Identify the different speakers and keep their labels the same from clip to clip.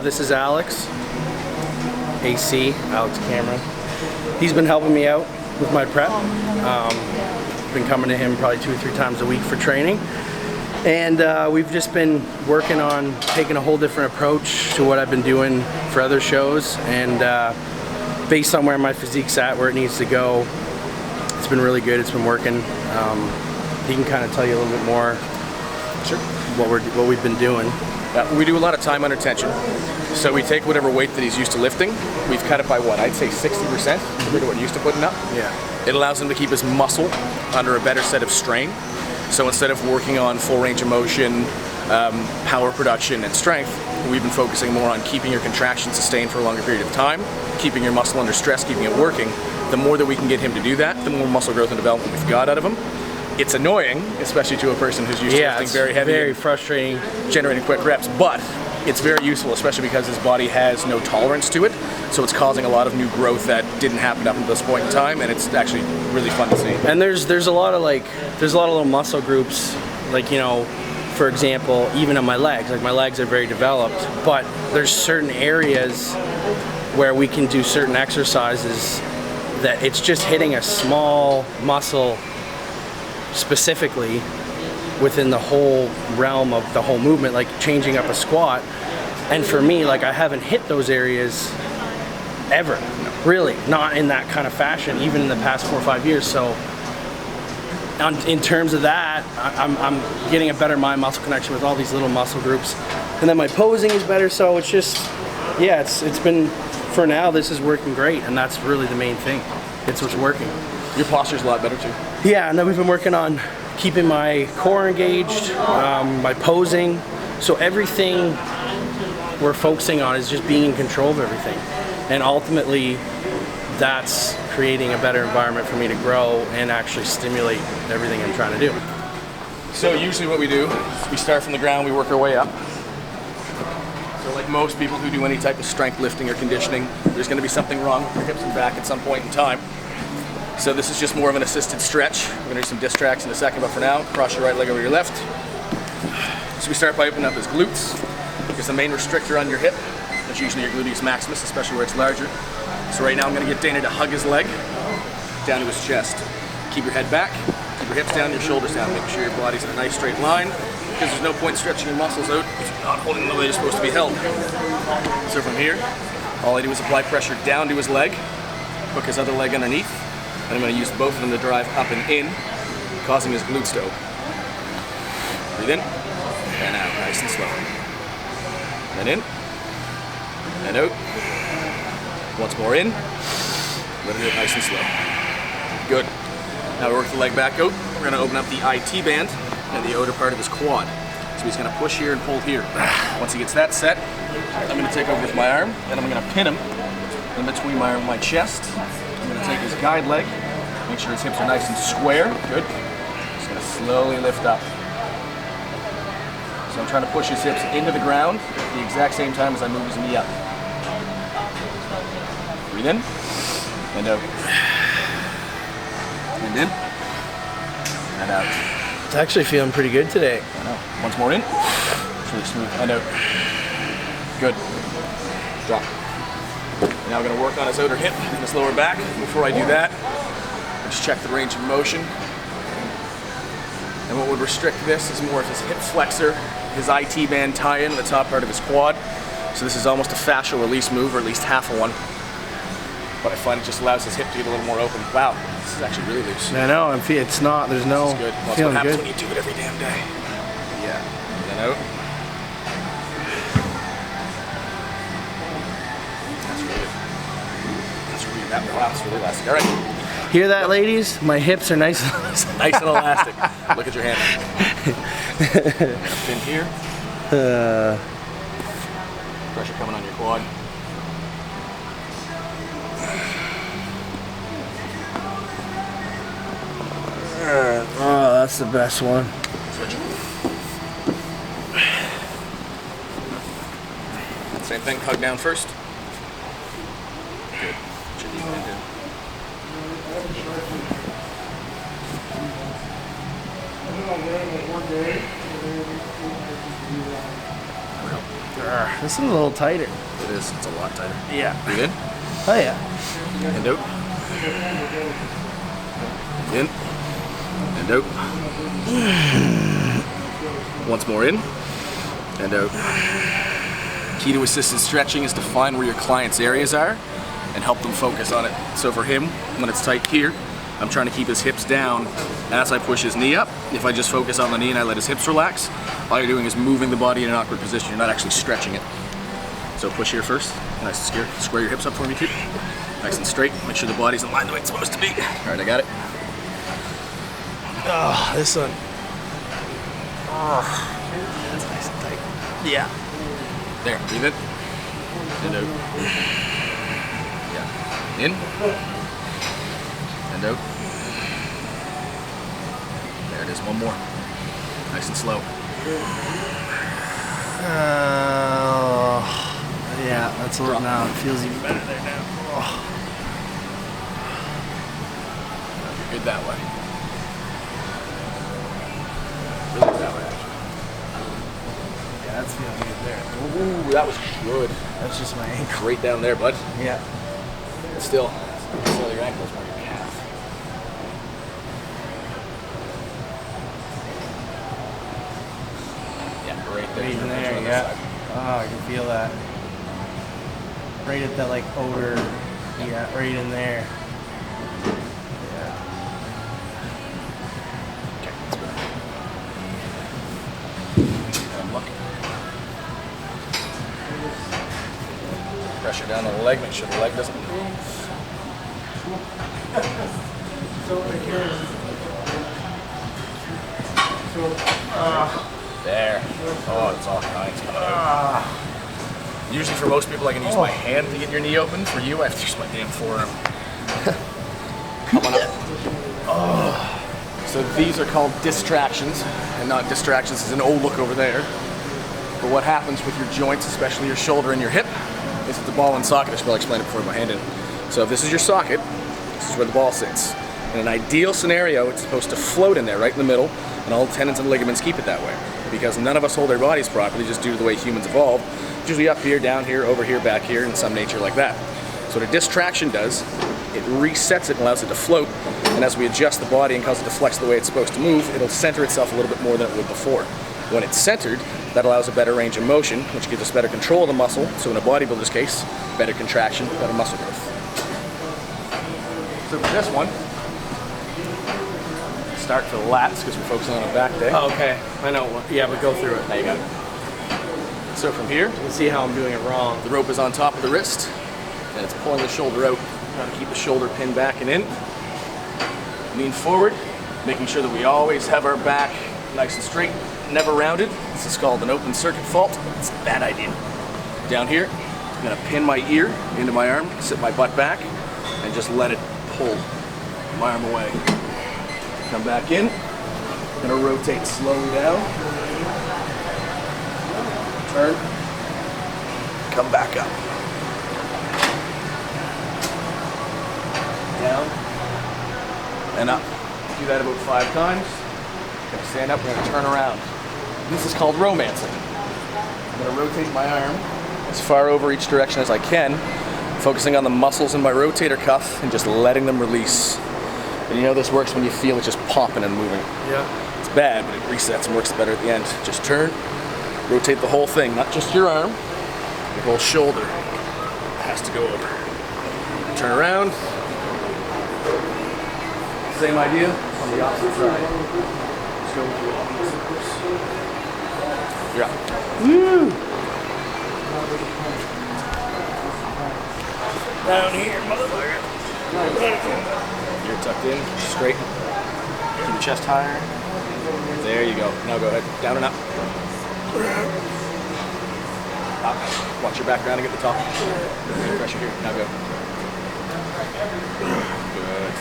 Speaker 1: this is Alex, Alex Cameron. He's been helping me out with my prep. Been coming to him probably 2 or 3 times a week for training. And we've just been working on taking a whole different approach to what I've been doing for other shows. And based on where my physique's at, where it needs to go, it's been really good. It's been working. He can kind of tell you a little bit more.
Speaker 2: Sure.
Speaker 1: What we've been doing.
Speaker 2: We do a lot of time under tension. So we take whatever weight that he's used to lifting. We've cut it by what? I'd say 60% compared to what he's used to putting up.
Speaker 1: Yeah.
Speaker 2: It allows him to keep his muscle under a better set of strain. So instead of working on full range of motion, power production, and strength, we've been focusing more on keeping your contraction sustained for a longer period of time, keeping your muscle under stress, keeping it working. The more that we can get him to do that, the more muscle growth and development we've got out of him. It's annoying, especially to a person who's used to lifting very heavy,
Speaker 1: very frustrating,
Speaker 2: generating quick reps, but it's very useful, especially because his body has no tolerance to it, so it's causing a lot of new growth that didn't happen up until this point in time, and it's actually really fun to see.
Speaker 1: And there's a lot of little muscle groups, like, you know, for example, even on my legs. Like, my legs are very developed, but there's certain areas where we can do certain exercises that it's just hitting a small muscle specifically within the whole realm of the whole movement, like changing up a squat. And for me, like, I haven't hit those areas ever, really, not in that kind of fashion, even in the past 4 or 5 years. So in terms of that, I'm getting a better mind muscle connection with all these little muscle groups, and then my posing is better. So it's just, yeah, it's been, for now, this is working great, and that's really the main thing. It's what's working.
Speaker 2: Your posture's a lot better too.
Speaker 1: Yeah, and then we've been working on keeping my core engaged, my posing. So everything we're focusing on is just being in control of everything. And ultimately, that's creating a better environment for me to grow and actually stimulate everything I'm trying to do.
Speaker 2: So usually what we do, we start from the ground, we work our way up. So like most people who do any type of strength lifting or conditioning, there's going to be something wrong with your hips and back at some point in time. So this is just more of an assisted stretch. We're going to do some disc tracks in a second, but for now, cross your right leg over your left. So we start by opening up his glutes, because the main restrictor on your hip is usually your gluteus maximus, especially where it's larger. So right now I'm going to get Dana to hug his leg down to his chest. Keep your head back, keep your hips down, your shoulders down, making sure your body's in a nice straight line, because there's no point stretching your muscles out if you're not holding them the way they're supposed to be held. So from here, all I do is apply pressure down to his leg, hook his other leg underneath, and I'm going to use both of them to drive up and in, causing his glutes to open. Breathe in, and out, nice and slow. Then in, and out. Once more in, let it out nice and slow. Good. Now we work the leg back out. We're going to open up the IT band and the outer part of his quad. So he's going to push here and pull here. Once he gets that set, I'm going to take over with my arm, and I'm going to pin him in between my arm and my chest. I'm going to take his guide leg, make sure his hips are nice and square. Good. Just going to slowly lift up. So I'm trying to push his hips into the ground at the exact same time as I move his knee up. Breathe in, and out. And in, and out.
Speaker 1: It's actually feeling pretty good today.
Speaker 2: I know. Once more in. It's really smooth. And out. Good. Drop. Now we're going to work on his outer hip and his lower back. Before I do that, I just check the range of motion. And what would restrict this is more of his hip flexor, his IT band tie-in on the top part of his quad. So this is almost a fascial release move, or at least half of one. But I find it just allows his hip to get a little more open. Wow, this is actually really loose.
Speaker 1: I know, it's not, there's no,
Speaker 2: this is good. Well, that's what happens when you do it every damn day. Yeah. And then out. Wow, that's really elastic. All right.
Speaker 1: Hear that, ladies? My hips are nice.
Speaker 2: Nice and elastic. Look at your hand. Pin here. Pressure coming on your quad.
Speaker 1: Oh, that's the best one.
Speaker 2: Switch. Same thing, hug down first. Good. Should be good.
Speaker 1: This one's a little tighter.
Speaker 2: It is. It's a lot tighter.
Speaker 1: Yeah.
Speaker 2: Breathe in.
Speaker 1: Oh yeah.
Speaker 2: And out. In. And out. Once more in. And out. Key to assisted stretching is to find where your client's areas are and help them focus on it. So for him, when it's tight here, I'm trying to keep his hips down as I push his knee up. If I just focus on the knee and I let his hips relax, all you're doing is moving the body in an awkward position. You're not actually stretching it. So push here first. Nice and square. Square your hips up for me too. Nice and straight. Make sure the body's in line the way it's supposed to be. All right, I got it.
Speaker 1: Oh, this one. Oh, that's nice and tight. Yeah.
Speaker 2: There, breathe in. And out. Yeah. In. And out. There it is, one more. Nice and slow.
Speaker 1: Yeah, that's a little, now it feels even better there now. Oh.
Speaker 2: You're good that way. Really good that way, actually.
Speaker 1: Yeah, that's feeling good there.
Speaker 2: Ooh, that was good.
Speaker 1: That's just my ankle.
Speaker 2: Right down there, bud.
Speaker 1: Yeah.
Speaker 2: Still your ankles more your calf. Yeah, right there.
Speaker 1: Right in there, yeah. Oh, I can feel that. Right at that, like, odor. Yeah, right in there. Yeah.
Speaker 2: Okay, that's good. And look. Pressure down on the leg, make sure the leg doesn't move. There. Oh, it's all kinds coming out. Usually for most people I can use my hand to get your knee open. For you, I have to use my damn forearm. Come on up. So these are called distractions, and not distractions as an old look over there. But what happens with your joints, especially your shoulder and your hip, is that the ball and socket, I should probably explain it before I put my hand in. So if this is your socket, this is where the ball sits. In an ideal scenario, it's supposed to float in there, right in the middle, and all the tendons and ligaments keep it that way. Because none of us hold our bodies properly, just due to the way humans evolved. It's usually up here, down here, over here, back here, in some nature like that. So what a distraction does, it resets it and allows it to float, and as we adjust the body and cause it to flex the way it's supposed to move, it'll center itself a little bit more than it would before. When it's centered, that allows a better range of motion, which gives us better control of the muscle, so in a bodybuilder's case, better contraction, better muscle growth. So for this one, start for the lats, because we're focusing on a back day.
Speaker 1: Oh, okay. I know. Yeah, but go through it.
Speaker 2: Now you got it. So from here,
Speaker 1: You can see how I'm doing it wrong.
Speaker 2: the rope is on top of the wrist, and it's pulling the shoulder out. Trying to keep the shoulder pinned back and in. Lean forward, making sure that we always have our back nice and straight, never rounded. This is called an open circuit fault. It's a bad idea. Down here, I'm gonna pin my ear into my arm, sit my butt back, and just let it pull my arm away. Come back in, gonna rotate slowly down. Turn, come back up. Down, and up. Do that about 5 times. Gonna stand up, we're gonna turn around. This is called romancing. I'm gonna rotate my arm as far over each direction as I can, focusing on the muscles in my rotator cuff and just letting them release. And you know this works when you feel it just popping and moving.
Speaker 1: Yeah.
Speaker 2: It's bad, but it resets and works better at the end. Just turn, rotate the whole thing, not just your arm, your whole shoulder has to go over. Turn around. Same idea on the opposite side. Just go through all these circles. You're up.
Speaker 1: Woo! Down here, motherfucker.
Speaker 2: You're tucked in, straight. Keep your chest higher. There you go. Now go ahead. Down and up. Up. Watch your back grounding at the top. Pressure here. Now go. Good.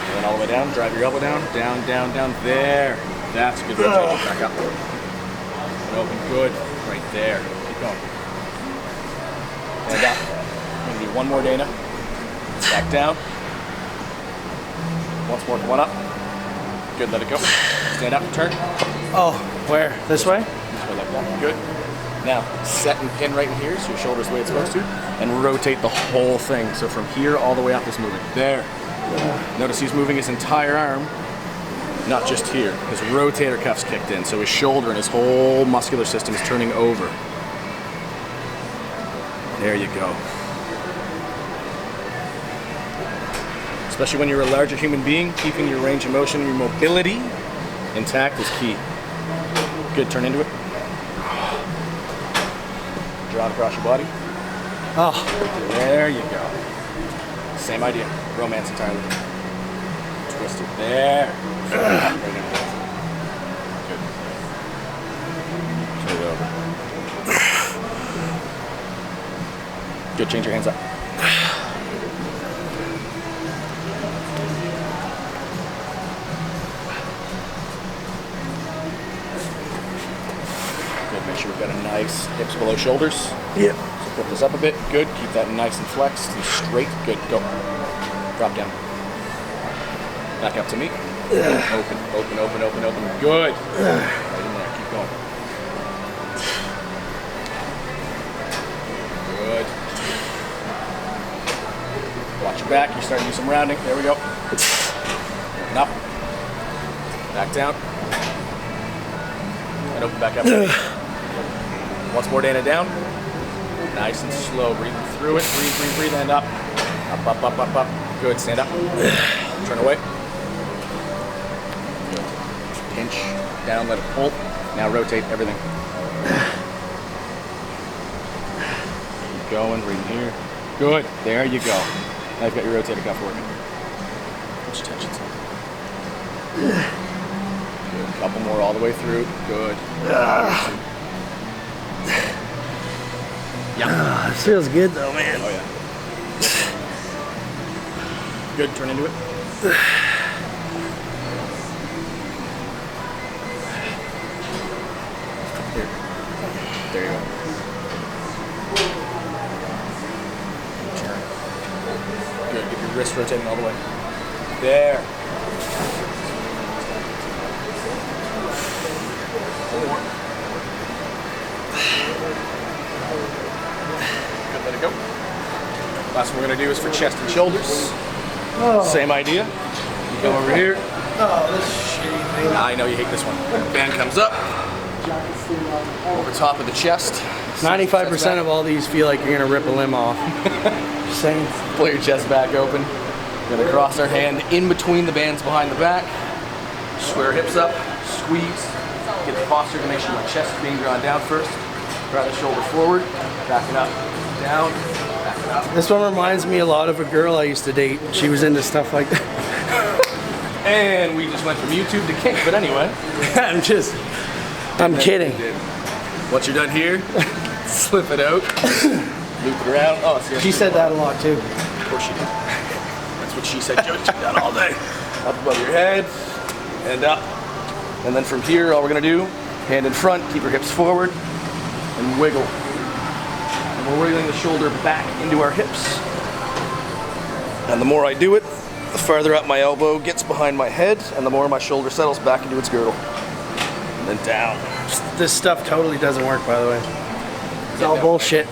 Speaker 2: And then all the way down. Drive your elbow down. Down, down, down. There. That's a good rotation. Back up. And open. Good. Right there. Keep going. And up. I'm going to do one more, Dana. Back down. Once more, come on up. Good, let it go. Stand up, turn.
Speaker 1: Oh, where? This way?
Speaker 2: This way, look. back down. Good. Now, set and pin right in here, so your shoulder's the way it's supposed to, and rotate the whole thing. So from here all the way up is moving. There. Notice he's moving his entire arm, not just here. His rotator cuff's kicked in, so his shoulder and his whole muscular system is turning over. There you go. Especially when you're a larger human being, keeping your range of motion and your mobility intact is key. Good, turn into it. Draw it across your body.
Speaker 1: Oh,
Speaker 2: There you go. Same idea. Romance entirely. Twist it. There. Right into it. Good. Turn it over. Good, change your hands up. Good, make sure we've got a nice hips below shoulders.
Speaker 1: yep.
Speaker 2: So flip this up a bit. Good, keep that nice and flexed and straight. Good, go. Drop down. Back up to me. Open, open, open, open, open. Good. Right in there, keep going. Good. Watch your back, you're starting to do some rounding. There we go. Open up. Back down. And open back up. Once more, Dana, down. Nice and slow, breathing through it. Breathe, breathe, breathe, and up. Up, up, up, up, up. Good, stand up. Turn away. Good. Pinch down, let it pull. Now rotate everything. Keep going, breathe here. Good, there you go. Now you've got your rotator cuff working. Put your tensions in. Good, couple more all the way through. Good. Yeah.
Speaker 1: This feels good though, man.
Speaker 2: Oh yeah. Good, turn into it. Here. There you go. Turn. Good, get your wrist rotating all the way. There. One more. Good, let it go. Last one we're gonna do is for chest and shoulders.
Speaker 1: Oh.
Speaker 2: Same idea. You come over here.
Speaker 1: Oh, this shitty thing.
Speaker 2: I know you hate this one. Band comes up. Over top of the chest.
Speaker 1: 95% of all these feel like you're gonna rip a limb off. Just saying.
Speaker 2: Pull your chest back open. We're gonna cross our hand in between the bands behind the back. Square hips up. Squeeze. Get the posture to make sure the chest is being drawn down first. Draw the shoulder forward. Back it up. Down. Back it up.
Speaker 1: This one reminds me a lot of a girl I used to date. She was into stuff like that.
Speaker 2: And we just went from YouTube to kick, but anyway.
Speaker 1: I'm kidding.
Speaker 2: Once you're done here, slip it out, loop it around. Oh, see,
Speaker 1: She said that a lot too.
Speaker 2: Of course she did. That's what she said. Joe's done all day. Up above your head, and up. And then from here, all we're gonna do, hand in front, keep your hips forward, and wiggle. And we're wiggling the shoulder back into our hips. And the more I do it, the farther up my elbow gets behind my head, and the more my shoulder settles back into its girdle. And then down.
Speaker 1: This stuff totally doesn't work, by the way. It's all bullshit.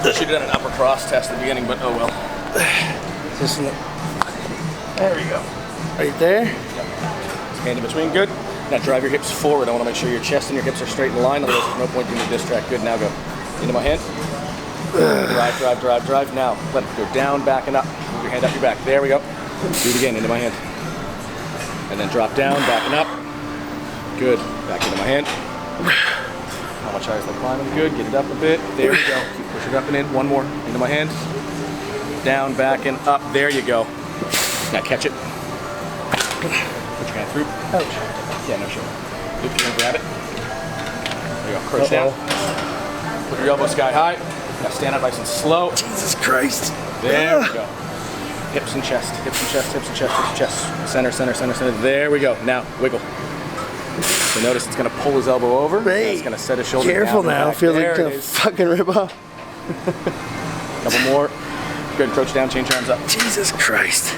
Speaker 2: Should have done an upper cross test at the beginning, but oh well.
Speaker 1: Just
Speaker 2: There we go.
Speaker 1: right there.
Speaker 2: Hand in between, good. Now drive your hips forward. I want to make sure your chest and your hips are straight in line, otherwise there's no point in the disc track. Good, now go. Into my hand. Drive, drive, drive, drive. Now, let it go down, back and up. Move your hand up your back. There we go. Do it again, into my hand. And then drop down, back and up. Good. Back into my hand. How much higher is that climbing? Good. Get it up a bit. There we go. Keep pushing it up and in. One more. Into my hand. Down, back, and up. There you go. Now catch it. Put your hand through.
Speaker 1: Ouch.
Speaker 2: Yeah, no shit. Loop your hand, grab it. There you go. Crouch down. Put your elbow sky high. Now stand up nice and slow.
Speaker 1: Jesus Christ.
Speaker 2: There we go. Hips and chest, hips and chest, hips and chest, hips and chest. Center, center, center, center. There we go. Now, wiggle. So notice it's going to pull his elbow over.
Speaker 1: Hey,
Speaker 2: it's going to set his shoulder
Speaker 1: careful
Speaker 2: down.
Speaker 1: now. Feels like
Speaker 2: there
Speaker 1: it's
Speaker 2: it
Speaker 1: gonna
Speaker 2: is.
Speaker 1: fucking rip off.
Speaker 2: Couple more. Good. Crouch down, change your arms up.
Speaker 1: Jesus Christ.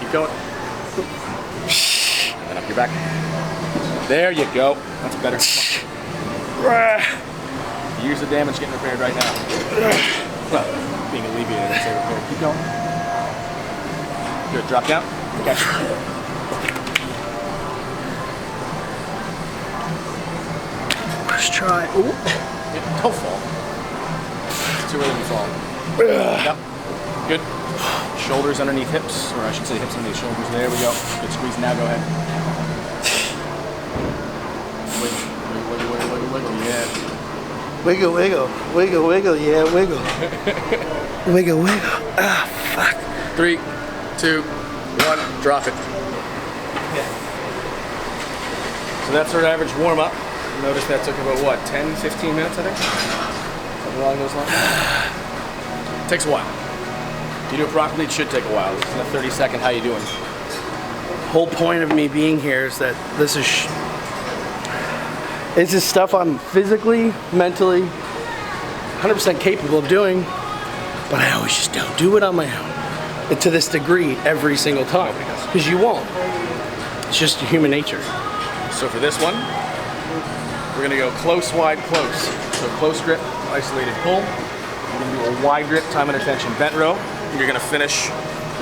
Speaker 2: Keep going. And then up your back. There you go. That's better. Use the damage getting repaired right now. Well, being alleviated, I'd say repaired. Keep going. Good. Drop down. Catch.
Speaker 1: Let's try. Ooh.
Speaker 2: Don't fall. It's too early to fall. Yep. Good. Shoulders underneath hips, or I should say hips underneath shoulders. There we go. Good squeeze. Now go ahead. Wiggle, wiggle, wiggle, wiggle, wiggle. Yeah.
Speaker 1: Wiggle, wiggle, wiggle, wiggle, yeah, wiggle. Wiggle, wiggle. Ah, fuck.
Speaker 2: 3, 2, 1. Drop it. Yeah. So that's our average warm up. Notice that took about what, 10, 15 minutes, I think? Something along those lines. Takes a while. If you do it properly, it should take a while. This is a 30-second, how you doing?
Speaker 1: Whole point of me being here is that this is stuff I'm physically, mentally, 100% capable of doing, but I always just don't do it on my own. And to this degree, every single time. Because you won't. It's just human nature.
Speaker 2: So for this one, we're gonna go close, wide, close. So close grip, isolated pull. We're gonna do a wide grip, time under tension bent row. And you're gonna finish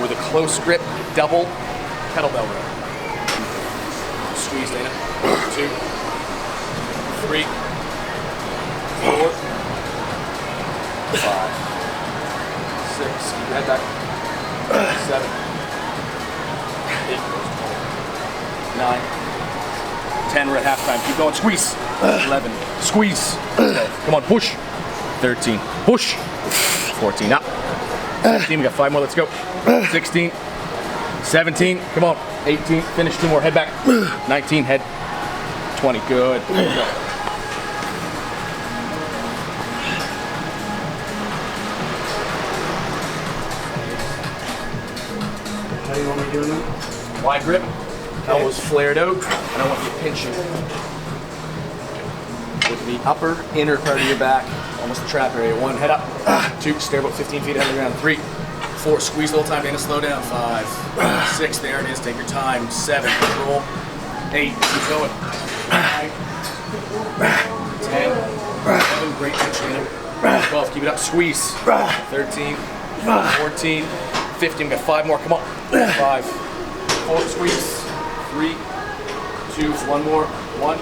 Speaker 2: with a close grip, double kettlebell row. Squeeze, Dana. 2, 3, 4, 5, 6, keep your head back. 7, 8, 9, 10, we're at halftime. Keep going, squeeze. 11, squeeze. 12, come on, push. 13, push. 14, up. 15, we got 5 more, let's go. 16, 17, come on. 18, finish 2 more, head back. 19, head. 20, good. There you go.
Speaker 1: How do you want me doing that?
Speaker 2: Wide grip, elbows flared out, and I want you pinching with the upper inner part of your back, almost the trap area. 1, head up. 2, stay about 15 feet out of the ground. 3, 4, squeeze the whole time, Dana, slow down. 5, 6, there it is, take your time. 7, control. 8, keep going. 9, 10, 11, great pinch, Dana. 12, keep it up, squeeze. 13, 14, 15, we got 5 more, come on. 5, 4, squeeze. 3, 2, 1 more. 1.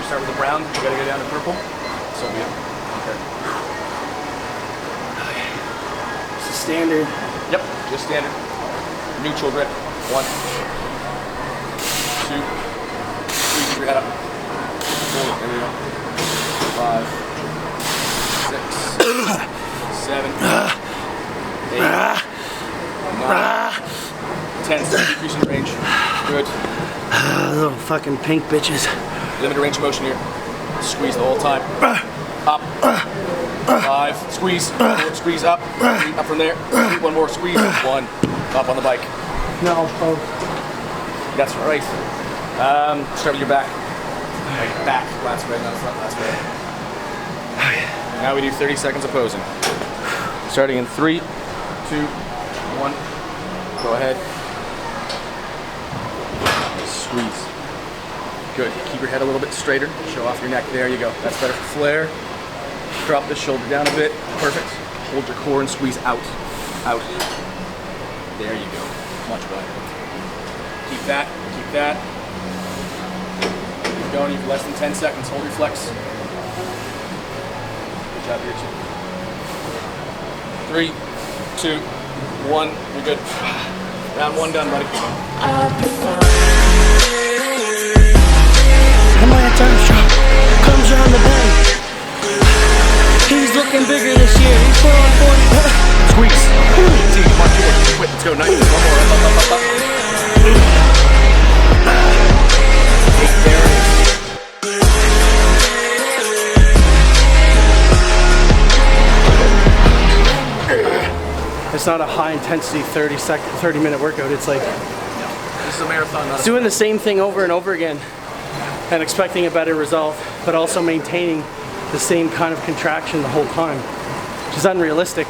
Speaker 2: Start with the brown, you gotta go down to purple. So be it. Okay.
Speaker 1: It's a standard.
Speaker 2: Yep, just standard. Neutral grip. 1, 2, 3, keep your head up. 4, there we go. 5, 6, 7, 8, 9, 10. So decrease in range. Good.
Speaker 1: Little fucking pink bitches.
Speaker 2: Limited range of motion here. Squeeze the whole time. Up. 5. Squeeze. 4, squeeze up. 3, up from there. 3, 1 more. Squeeze. 1. Up on the bike.
Speaker 1: No. Oh.
Speaker 2: That's right. Start with your back. Back. Last red, not front. Last red. Now we do 30 seconds of posing. Starting in 3, 2, 1. Go ahead. Squeeze. Good. Keep your head a little bit straighter. Show off your neck. There you go. That's better for flare. Drop the shoulder down a bit. Perfect. Hold your core and squeeze out. Out. There you go. Much better. Keep that. Keep that. Keep going. You have less than 10 seconds. Hold your flex. Good job here, too. 3, 2, 1. You're good. Round 1 done, buddy.
Speaker 1: Comes around the bend. He's looking bigger this year. He's put on 40.
Speaker 2: Squeeze. Come on, 2 more. Quit. Let's go. 9. 1 more. Up. 8. There it
Speaker 1: is. It's not a high intensity 30-minute workout. It's like
Speaker 2: This is a marathon, not
Speaker 1: it's doing the same thing over and over again. and expecting a better result, but also maintaining the same kind of contraction the whole time, which is unrealistic.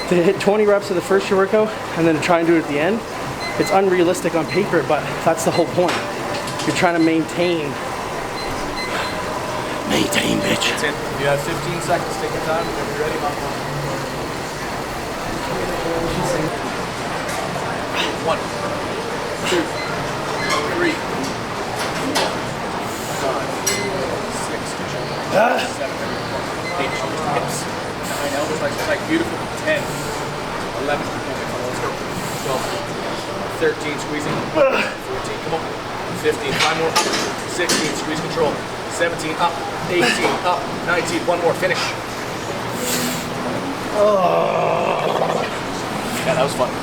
Speaker 1: To hit 20 reps of the first workout and then to try and do it at the end, it's unrealistic on paper, but that's the whole point. You're trying to maintain. Maintain, bitch.
Speaker 2: That's it. You have 15 seconds. Take your time. Whenever you're ready, Mom. 1, 2, 3, 4, 5, 6, 7, 8, hips. 9 elbows, like beautiful. 10, 11, let's go. 12, 13, squeezing. 14, come on. 15, 5 more. 16, squeeze control. 17, up. 18, up. 19, 1 more, finish. Yeah, that was fun. 1,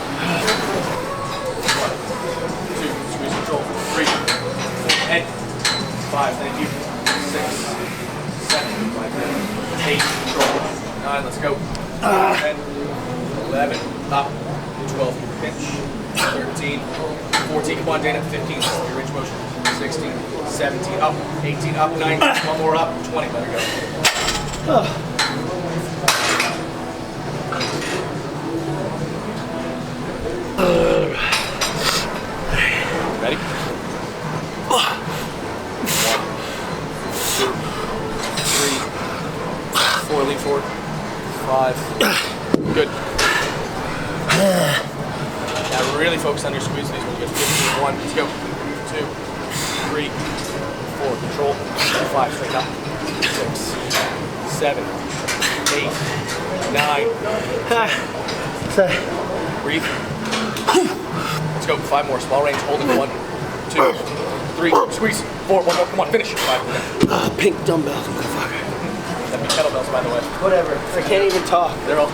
Speaker 2: 2, squeeze control. 3, 4, head. 5, thank you. 6, 7, 8, control. 9, let's go. 10, 11, up. 12, pinch. 13, 14, come on, Dana. 15, your range motion. 16, 17, up. 18, up. 19, 1 more up. 20, let her go. Ready? 1, 2, 3, 4, lean forward. 5, good. Now really focus on your squeeze knees when you get to 15. 1, let's go. 2, 3, 4, control. 5, straight up. 6, 7, 8, 9. Breathe. Let's go. 5 more. Small range. Hold it. 1, 2, 3. Squeeze. 4. 1 more. Come on. Finish. 5.
Speaker 1: Pink dumbbells, motherfucker.
Speaker 2: That'd be kettlebells, by the way.
Speaker 1: Whatever. I can't even talk.
Speaker 2: They're all.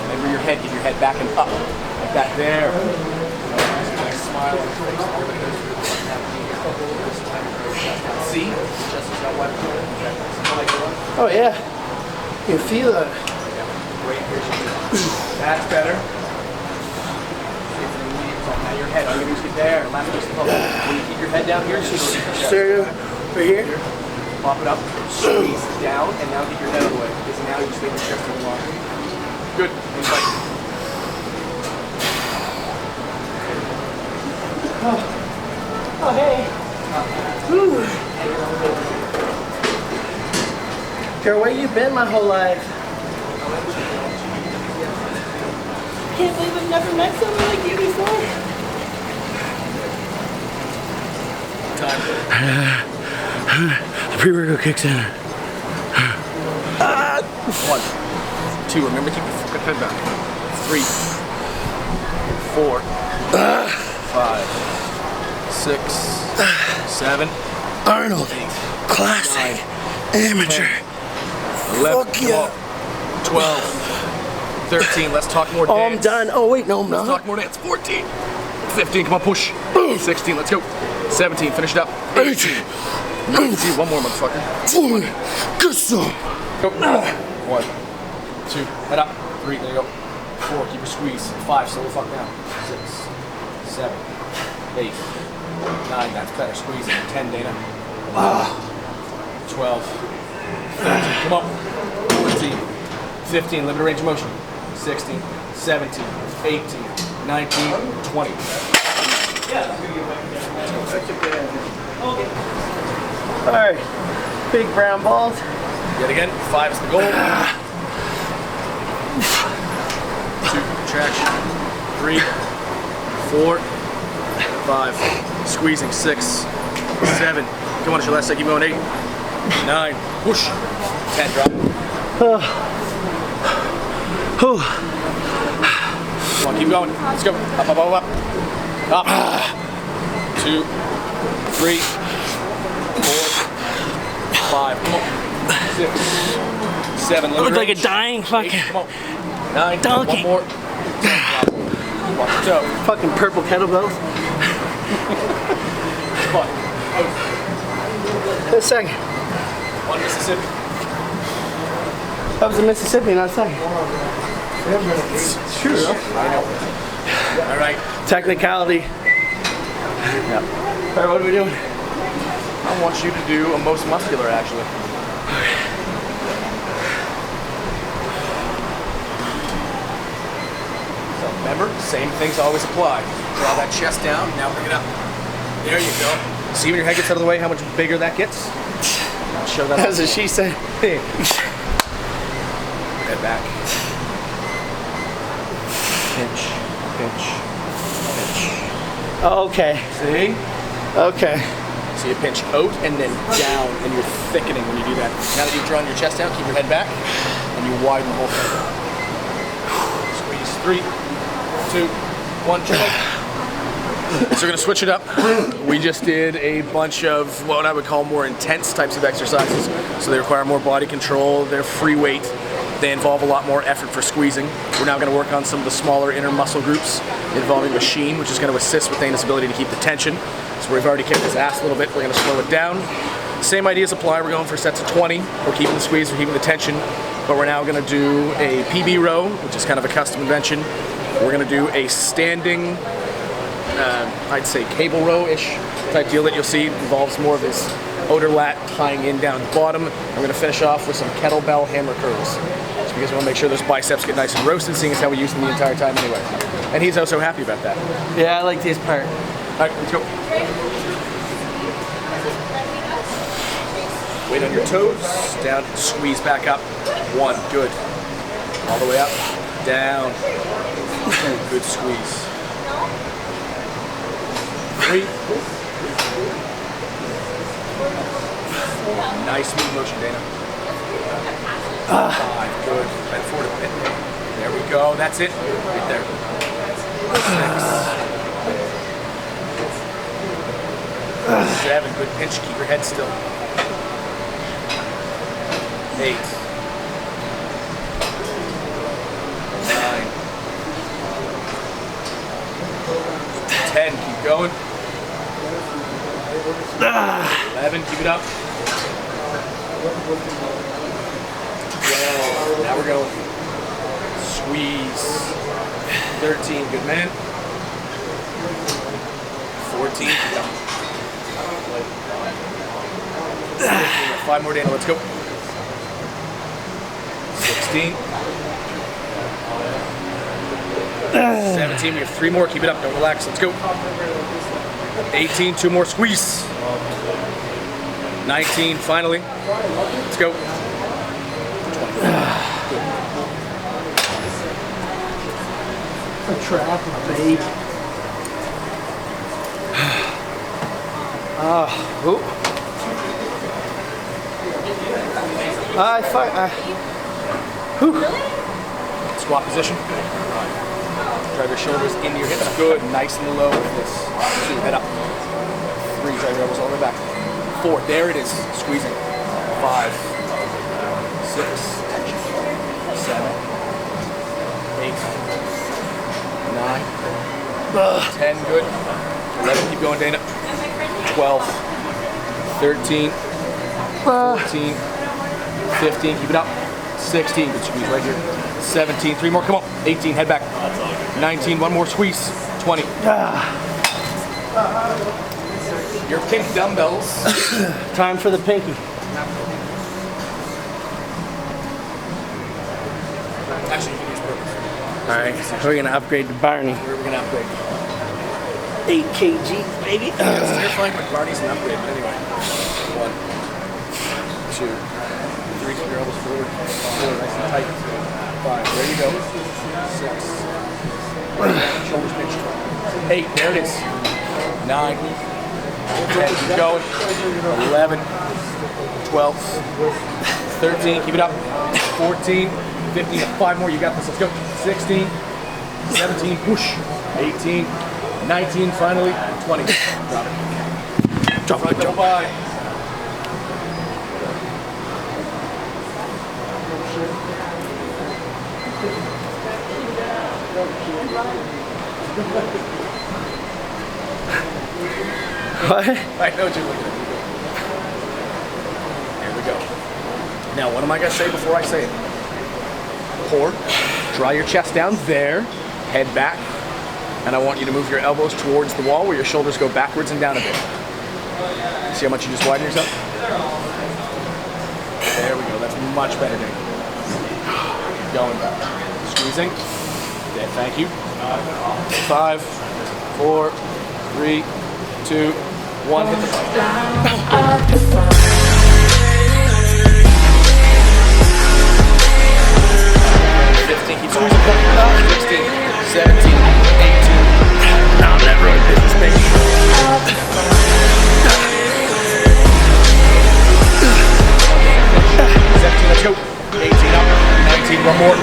Speaker 2: Remember your head. Get your head back and up. Like that. There. Nice smile on your face. See?
Speaker 1: Oh yeah. You feel it.
Speaker 2: That's better. Now your head, all you do is get there. Last piece of the when you keep your head down here, just
Speaker 1: Stereo right here.
Speaker 2: pop it up, squeeze down, and now get your head out of the way. Because now you just make your chest a little longer. Good. Inside.
Speaker 1: Oh hey. Girl, where you been my whole life? I can't believe I've never met someone like you before.
Speaker 2: Time.
Speaker 1: The pre-workout kicks in.
Speaker 2: 1, 2, remember keep your fucking head back. 3, 4, 5, 6, 7,
Speaker 1: Arnold,
Speaker 2: 8,
Speaker 1: classic, amateur.
Speaker 2: 11,
Speaker 1: Fuck yeah.
Speaker 2: 12, 13, let's talk more dance.
Speaker 1: Oh, I'm done. Oh wait, no, I'm
Speaker 2: Let's
Speaker 1: not.
Speaker 2: talk more dance. 14, 15, come on, push. 16, let's go. 17, finish it up. 18, 19, 1 more, motherfucker.
Speaker 1: 20, good song.
Speaker 2: Go. 1, 2, head up. 3, there you go. 4, keep your squeeze. 5, slow the fuck down. 6, 7, 8, 9, that's better. Squeeze. 10, Dana. 12, 13, come on. 14, 15, limited range of motion. 16, 17, 18, 19, 20.
Speaker 1: Alright, big brown balls.
Speaker 2: Yet again, 5 is the goal. 2, traction. 3, 4, 5, squeezing. 6, 7. Come on, it's your last leg. Keep going. 8, 9, push. 10, drop. Come on, keep going. Let's go. Up, up, up, up. Up. 2, 3, 4, 5. Come on. 6, 7.
Speaker 1: I look like a dying
Speaker 2: 8,
Speaker 1: fucking
Speaker 2: come on. 9.
Speaker 1: donkey.
Speaker 2: 1 more. 10, watch your toe.
Speaker 1: Fucking purple kettlebells.
Speaker 2: Come on.
Speaker 1: A second.
Speaker 2: 1 Mississippi.
Speaker 1: That was a Mississippi, not second.
Speaker 2: It's true. I know. All right.
Speaker 1: Technicality.
Speaker 2: Yep.
Speaker 1: All right, what are we doing?
Speaker 2: I want you to do a most muscular, actually. So remember, same things always apply. Draw that chest down. Now bring it up. There you go. See when your head gets out of the way, how much bigger that gets? I'll show that.
Speaker 1: That's what she said.
Speaker 2: Head back. Pinch, pinch, pinch.
Speaker 1: Okay.
Speaker 2: See?
Speaker 1: Okay.
Speaker 2: So you pinch out and then down, and you're thickening when you do that. Now that you've drawn your chest down, keep your head back, and you widen the whole thing. Squeeze. 3, 2, 1. So we're gonna switch it up. We just did a bunch of what I would call more intense types of exercises. So they require more body control, they're free weight, they involve a lot more effort for squeezing. We're now gonna work on some of the smaller inner muscle groups involving machine, which is gonna assist with Dana's ability to keep the tension. So we've already kicked his ass a little bit, we're gonna slow it down. Same ideas apply, we're going for sets of 20. We're keeping the squeeze, we're keeping the tension, but we're now gonna do a PB row, which is kind of a custom invention. We're gonna do a standing, I'd say cable row-ish type deal that you'll see. Involves more of this outer lat tying in down the bottom. I'm going to finish off with some kettlebell hammer curls. Just because we want to make sure those biceps get nice and roasted, seeing as how we use them the entire time anyway. And he's also happy about that.
Speaker 1: Yeah, I like this part.
Speaker 2: All right, let's go. Weight on your toes, down, squeeze back up. 1, good. All the way up, down. 2, good squeeze. 3. Nice smooth motion, Dana. 5, good. Bend forward a bit. There we go. That's it. Right there. 6. 7, good pinch. Keep your head still. 8. 9. 10, keep going. 11, keep it up. 12, now we're going. Squeeze. 13, good man. 14, keep going. 5 more, Dana, let's go. 16. 17, we have 3 more, keep it up, don't relax, let's go. 18, 2 more, squeeze. 19, finally, let's go. 20.
Speaker 1: A trap, babe. Oop.
Speaker 2: Squat position. Drive your shoulders into your hips. Good. Nice and low with this. 2, head up. 3, drive your elbows all the way back. 4, there it is. Squeezing. 5, 6, 7, 8, 9, 10, good. 11, keep going, Dana. 12, 13, 14, 15, keep it up. 16, good squeeze right here. 17, 3 more, come on. 18, head back. 19, 1 more squeeze. 20. Your pink dumbbells.
Speaker 1: Time for the pinky.
Speaker 2: Actually, you can use purpose.
Speaker 1: All right, we're gonna upgrade to Barney.
Speaker 2: We're gonna upgrade.
Speaker 1: 8 kg, baby.
Speaker 2: It's terrifying when Barney's an upgrade, but anyway. 1, 2, 3, keep your elbows forward. 4, nice and tight. 5, there you go. 6, shoulders pinched. 8, there it is. 9, 10, keep going. 11, 12, 13, keep it up. 14, 15, 5 more, you got this, let's go. 16, 17, push. 18, 19, finally, 20. Drop it.
Speaker 1: Drop it,
Speaker 2: Double by.
Speaker 1: What?
Speaker 2: I know what you're looking at. Here we go. Now, what am I going to say before I say it? core. Draw your chest down there, head back, and I want you to move your elbows towards the wall where your shoulders go backwards and down a bit. See how much you just widen yourself? There we go, that's much better, Dave. Going back. Squeezing. Okay, thank you. 5, 4, 3, 2, 1. Hit the button. 15, keep squeezing. 16, 17, 18. No, I'm never in business, baby. 17, let's go. 18 up. 19, one more.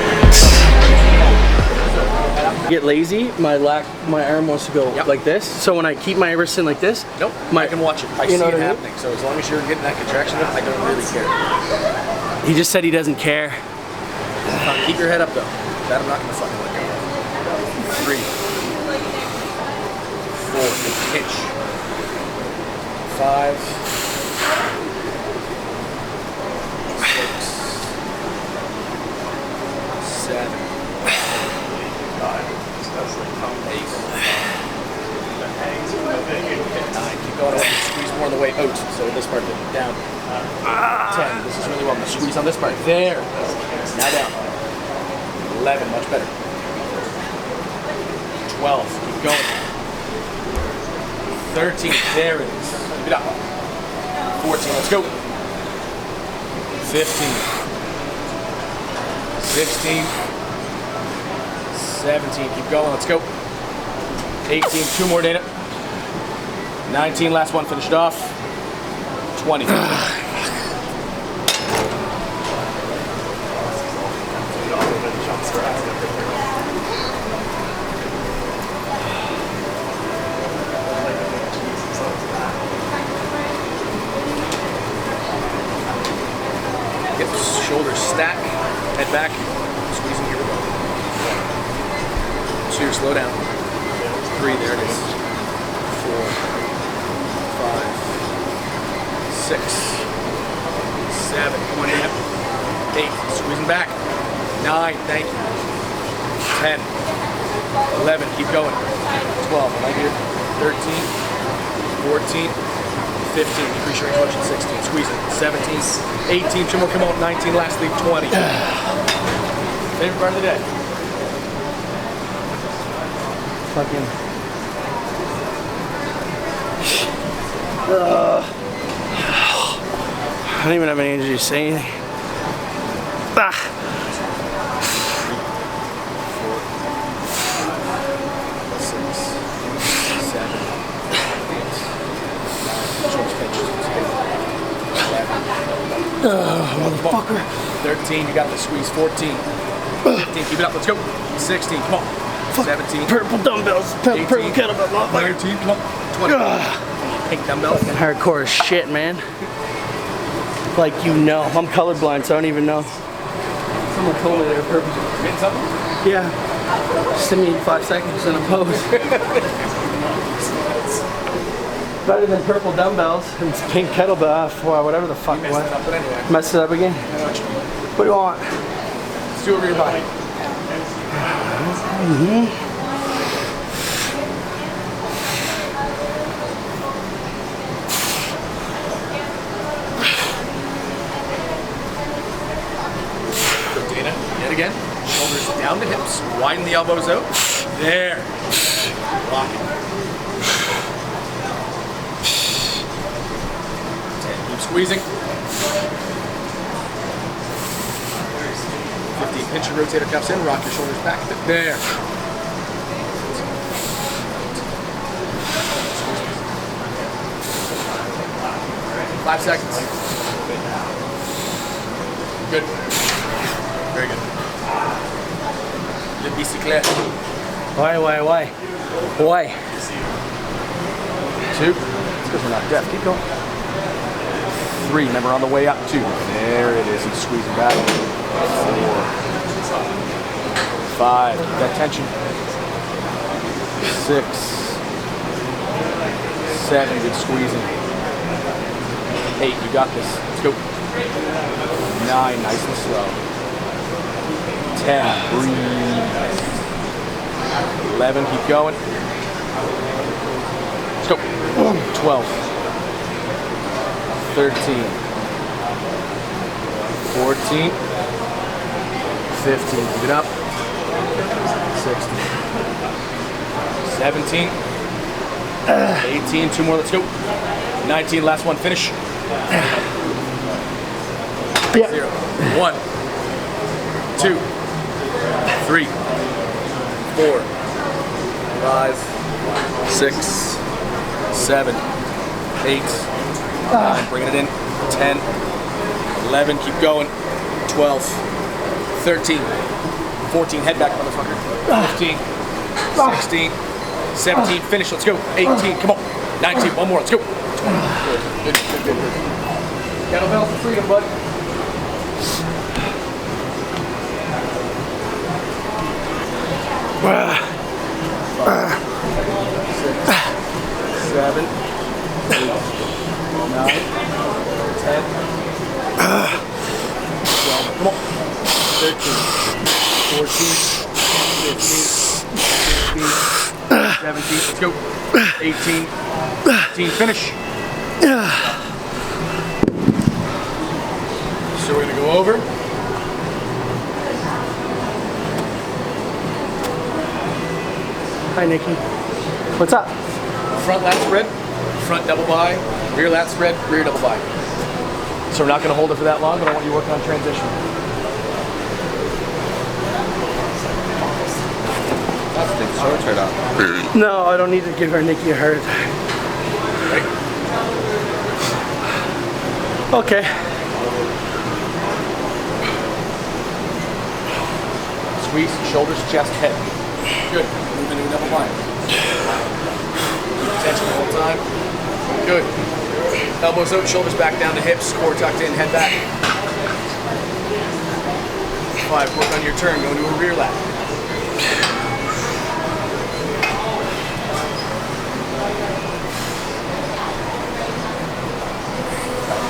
Speaker 1: Get lazy, my arm wants to go like this. So when I keep my wrist in like this,
Speaker 2: nope, I can watch it. I see it happening. So as long as you're getting that contraction up, I don't really care.
Speaker 1: He just said he doesn't care.
Speaker 2: Keep your head up though. That I'm not gonna fucking let go. 3, 4, good pitch. 5, 6, 7, 8, 9. Keep going. I want you to squeeze more on the way out. So this part down. 10. This is really well. I'm gonna squeeze on this part. There. Now down. 11. Much better. 12. Keep going. 13. There it is. Keep it up. 14. Let's go. 15. 16. 17. Keep going. Let's go. 18. 2 more, Dana. 19. Last one. Finish it off. 20. Get the shoulders stack, head back, squeezing, here we go. 2, slow down. 3, there it is. 4, 5, 6, 7, come on, Dana. 8, squeezing back. 9, thank you. 10, 11, keep going. 12, right here. 13, 14, 15, increase your range motion. 16, squeezing. 17, 18, 2 more, come on. 19, last leave. 20. Favorite part of the day?
Speaker 1: Fucking. I don't even have any energy to say anything. Ah. 4, 6, 7, 8, 9, motherfucker. 13, you got the squeeze. 14, 15, keep it up, let's go. 16, come on. 17, purple dumbbells,
Speaker 2: 18,
Speaker 1: purple kettlebell,
Speaker 2: 19, come on. 20, pink dumbbells.
Speaker 1: Hardcore as shit, man. Like, you know, I'm colorblind, so I don't even know. Someone told me they were purple.
Speaker 2: Getting something?
Speaker 1: Yeah. Just give me 5 seconds in a pose. Better than purple dumbbells and pink kettlebell, whatever the fuck.
Speaker 2: Messed it up, but anyway.
Speaker 1: Messed it up again? What do you want?
Speaker 2: Let's do it over your body. Dana, yet again. Shoulders down the hips. Widen the elbows out. There. Lock it. 10. Keep squeezing. 15. Pinch your rotator cuffs in. Rock your shoulders back. There. 5 seconds. Good. Very good. Le bicyclette.
Speaker 1: Why?
Speaker 2: 2. It's because we're not deaf. Keep going. 3. Remember on the way up. 2. There it is. He's squeezing back. 4. 5. Keep that tension. 6. 7. Good squeezing. 8. You got this. Let's go. 9. Nice and slow. 10, breathe. 11, keep going. Let's go. 12, 13, 14, 15, keep it up. 16, 17, 18, 2 more, let's go. 19, last one, finish.
Speaker 1: Yeah.
Speaker 2: 0, 1, 2, 3, 4, 5, 6, 7, 8, 9, bringing it in, 10, 11, keep going, 12, 13, 14, head back, motherfucker, 15, 16, 17, finish, let's go, 18, come on, 19, one more, let's go, 20, good. Kettlebell for freedom, bud. 7, 8, 9, 10, 12, come on, 13, 14, 15, 16, 17, let's go, 18, 19, finish. So we're gonna go over.
Speaker 1: Hi, Nikki. What's up?
Speaker 2: Front lat spread, front double by, rear lat spread, rear double by. So we're not going to hold it for that long, but I want you working on transition.
Speaker 1: No, I don't need to give her Nikki a heart attack.
Speaker 2: Ready?
Speaker 1: Okay.
Speaker 2: Squeeze, shoulders, chest, head. Good. Move into a double line. Keep attention the whole time. Good. Elbows out, shoulders back down to hips, core tucked in, head back. 5, work on your turn, go into a rear lat.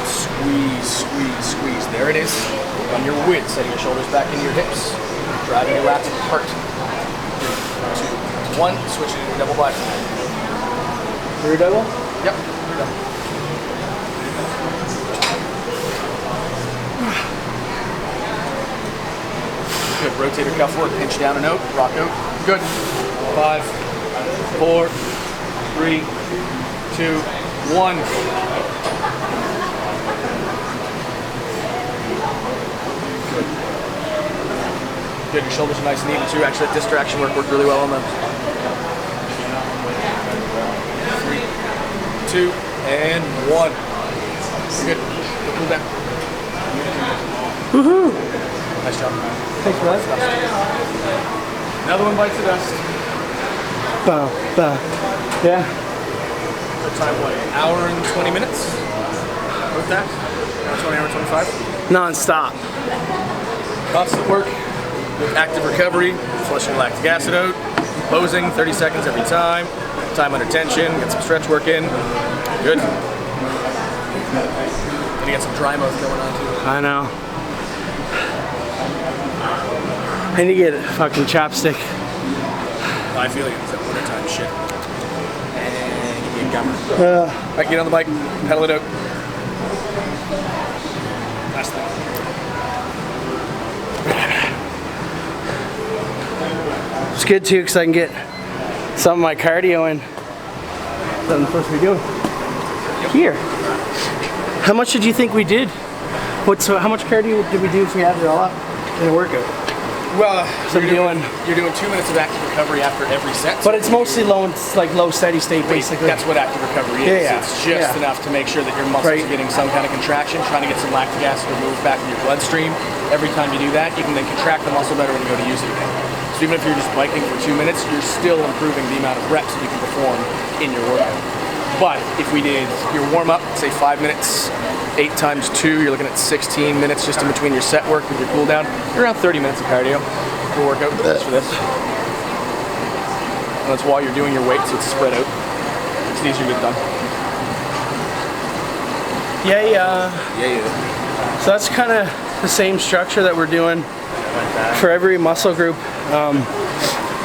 Speaker 2: Squeeze, squeeze, squeeze. There it is. Work on your width, setting your shoulders back into your hips. Driving your lats apart. 3, 2, 1, switch it into double bicep.
Speaker 1: Rear double?
Speaker 2: Yep, rear double. Good, rotator cuff work, pinch down and out, rock out. Good. 5, 4, 3, 2, 1. Good, your shoulders are nice and even too. Actually, that distraction worked really well on them. 3, 2, and 1. Good. Cool down.
Speaker 1: Woohoo!
Speaker 2: Nice job.
Speaker 1: Thanks, bud.
Speaker 2: Another one bites the dust.
Speaker 1: Bow, bow. Yeah.
Speaker 2: Good time, what? Hour and 20 minutes? With that? Hour 20, hour 25?
Speaker 1: Non-stop.
Speaker 2: Constant work. Active recovery, flushing lactic acid out, posing 30 seconds every time, time under tension, get some stretch work in. Good. And you got some dry mouth going on too.
Speaker 1: I know. I need to get a fucking chapstick.
Speaker 2: I feel like it's that wintertime shit. And you get gummer. Alright, get on the bike, pedal it out. Last thing.
Speaker 1: It's good too because I can get some of my cardio in that I'm supposed to be doing. Here. How much did you think we did? How much cardio did we do if we added it all up in a workout?
Speaker 2: Well,
Speaker 1: So
Speaker 2: you're doing 2 minutes of active recovery after every set.
Speaker 1: But it's mostly low steady state basically.
Speaker 2: That's what active recovery is.
Speaker 1: Yeah, yeah.
Speaker 2: It's just enough to make sure that your muscles
Speaker 1: Right.
Speaker 2: are getting some kind of contraction, trying to get some lactic acid removed back in your bloodstream. Every time you do that, you can then contract the muscle better when you go to use it again. So even if you're just biking for 2 minutes, you're still improving the amount of reps that you can perform in your workout. But if we did your warm-up, say 5 minutes, 8 times 2, you're looking at 16 minutes just in between your set work with your cool down. You're around 30 minutes of cardio for workout just for this. And that's while you're doing your weight, so it's spread out. It's easier to get done.
Speaker 1: Yeah.
Speaker 2: Yeah.
Speaker 1: So that's kind of the same structure that we're doing for every muscle group,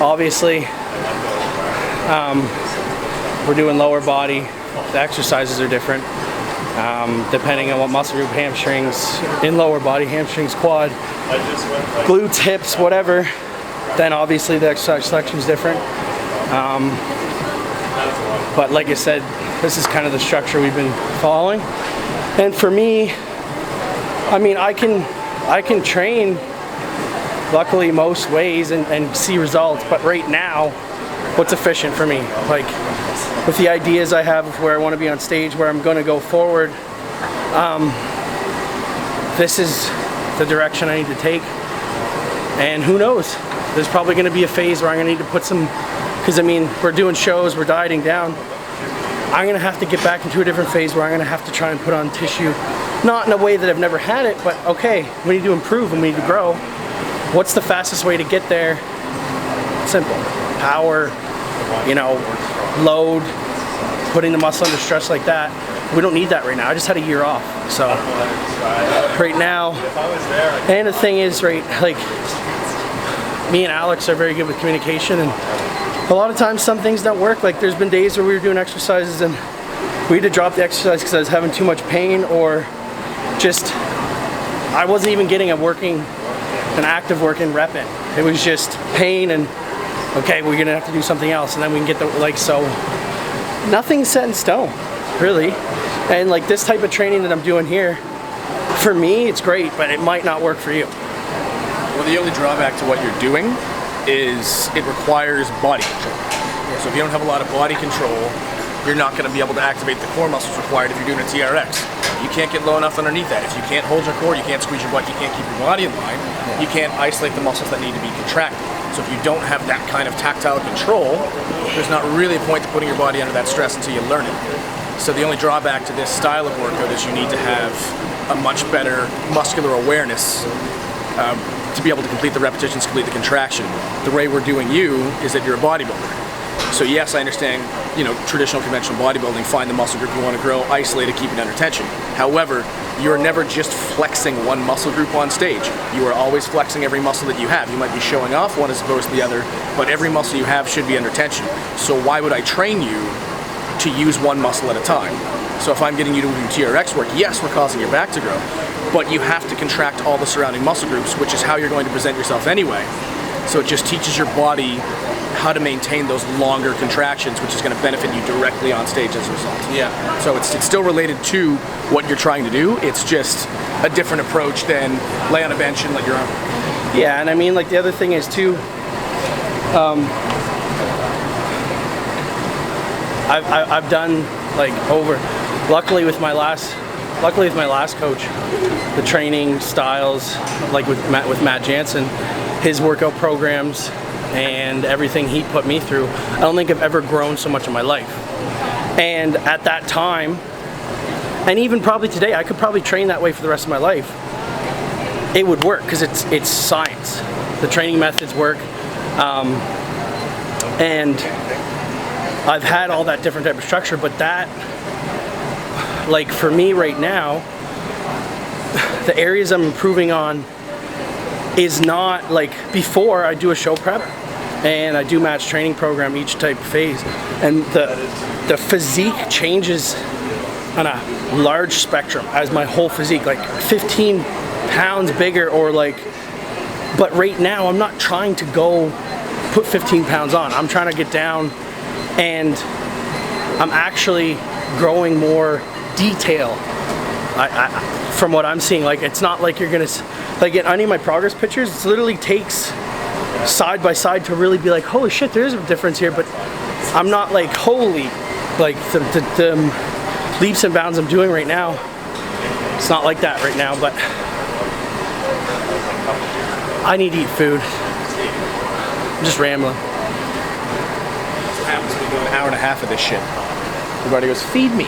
Speaker 1: obviously, we're doing lower body. The exercises are different. Depending on what muscle group, hamstrings in lower body, hamstrings, quad, glutes, hips, whatever, then obviously the exercise selection is different. But like I said, this is kind of the structure we've been following. And for me, I mean, I can train luckily most ways and see results, but right now, what's efficient for me? Like, with the ideas I have of where I want to be on stage, where I'm going to go forward, this is the direction I need to take. And who knows? There's probably going to be a phase where I'm going to need to put some, because I mean, we're doing shows, we're dieting down. I'm going to have to get back into a different phase where I'm going to have to try and put on tissue. Not in a way that I've never had it, but okay, we need to improve and we need to grow. What's the fastest way to get there? Simple. Power, you know, load, putting the muscle under stress like that. We don't need that right now. I just had a year off. So right now, and the thing is, right, like, me and Alex are very good with communication, and a lot of times some things don't work. Like, there's been days where we were doing exercises and we had to drop the exercise because I was having too much pain, or just I wasn't even getting an active working rep in. It was just pain, and okay, we're gonna have to do something else, and then we can get the, like, so nothing's set in stone, really. And like this type of training that I'm doing here, for me, it's great, but it might not work for you.
Speaker 2: Well, the only drawback to what you're doing is it requires body control. So if you don't have a lot of body control, you're not going to be able to activate the core muscles required if you're doing a TRX. You can't get low enough underneath that. If you can't hold your core, you can't squeeze your butt, you can't keep your body in line, you can't isolate the muscles that need to be contracted. So if you don't have that kind of tactile control, there's not really a point to putting your body under that stress until you learn it. So the only drawback to this style of workout is you need to have a much better muscular awareness to be able to complete the repetitions, complete the contraction. The way we're doing you is that you're a bodybuilder. So yes, I understand, you know, traditional conventional bodybuilding, find the muscle group you want to grow, isolate it, keep it under tension. However, you're never just flexing one muscle group on stage. You are always flexing every muscle that you have. You might be showing off one as opposed to the other, but every muscle you have should be under tension. So why would I train you to use one muscle at a time? So if I'm getting you to do TRX work, yes, we're causing your back to grow, but you have to contract all the surrounding muscle groups, which is how you're going to present yourself anyway. So it just teaches your body how to maintain those longer contractions, which is going to benefit you directly on stage as a result. Yeah. So it's still related to what you're trying to do. It's just a different approach than lay on a bench and let your arm work.
Speaker 1: Yeah, and I mean, like, the other thing is too, I've done like luckily with my last coach, the training styles, like with Matt Jansen, his workout programs and everything he put me through, I don't think I've ever grown so much in my life. And at that time, and even probably today, I could probably train that way for the rest of my life. It would work because it's science. The training methods work, and I've had all that different type of structure, but that, like, for me right now, the areas I'm improving on is not like before. I do a show prep and I do match training program each type of phase, and the physique changes on a large spectrum as my whole physique, like 15 pounds bigger, or like, but right now I'm not trying to go put 15 pounds on. I'm trying to get down, and I'm actually growing more detail. From what I'm seeing, like, it's not like you're gonna, like, in any of my progress pictures, it literally takes side by side to really be like, holy shit, there's a difference here. But I'm not like, holy, like the leaps and bounds I'm doing right now, it's not like that right now. But I need to eat food. I'm just rambling.
Speaker 2: That's what happens when you do an hour and a half of this shit. Everybody goes, feed me,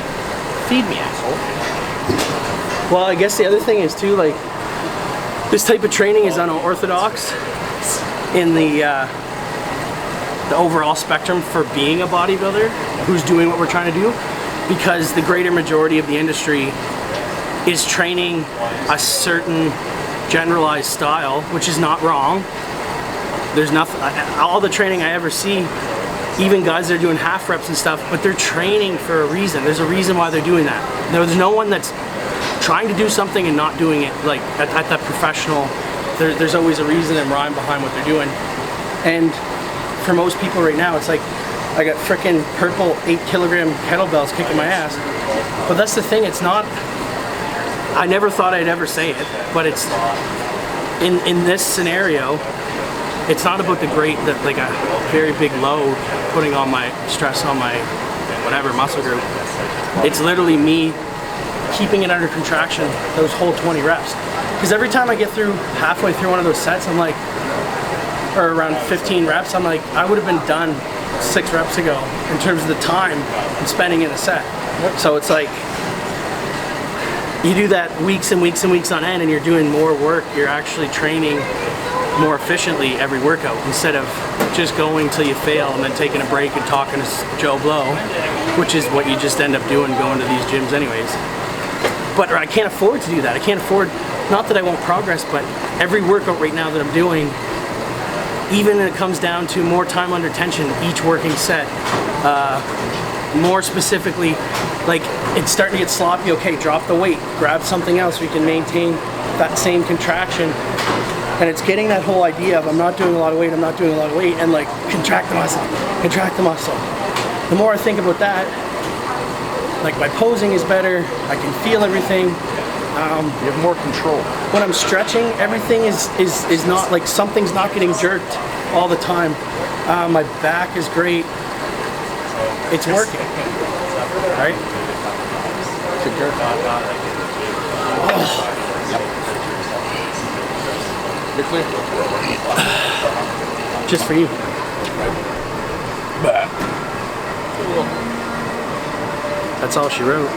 Speaker 2: asshole.
Speaker 1: Well, I guess the other thing is too, like, this type of training is unorthodox in the overall spectrum for being a bodybuilder who's doing what we're trying to do, because the greater majority of the industry is training a certain generalized style, which is not wrong. There's nothing, all the training I ever see, even guys that are doing half reps and stuff, but they're training for a reason. There's a reason why they're doing that. There's no one that's trying to do something and not doing it, like at that professional. There's always a reason and rhyme behind what they're doing. And for most people right now, it's like, I got frickin' purple 8-kilogram kettlebells kicking my ass. But that's the thing, it's not, I never thought I'd ever say it, but it's, in this scenario, it's not about like a very big load putting on my stress on my whatever muscle group. It's literally me keeping it under contraction those whole 20 reps. Because every time I get through halfway through one of those sets, I'm like, or around 15 reps, I'm like, I would have been done 6 reps ago in terms of the time I'm spending in a set. So it's like, you do that weeks and weeks and weeks on end, and you're doing more work. You're actually training more efficiently every workout instead of just going till you fail and then taking a break and talking to Joe Blow, which is what you just end up doing going to these gyms anyways. But I can't afford to do that. I can't afford, not that I won't progress, but every workout right now that I'm doing, even when it comes down to more time under tension each working set, more specifically, like it's starting to get sloppy. Okay, drop the weight, grab something else. We can maintain that same contraction. And it's getting that whole idea of I'm not doing a lot of weight, I'm not doing a lot of weight, and like contract the muscle, contract the muscle. The more I think about that, like my posing is better, I can feel everything.
Speaker 2: You have more control.
Speaker 1: When I'm stretching, everything is not like something's not getting jerked all the time. My back is great. It's working, right?
Speaker 2: Good jerk.
Speaker 1: Oh.
Speaker 2: You're clear.
Speaker 1: Just for you. That's all she wrote.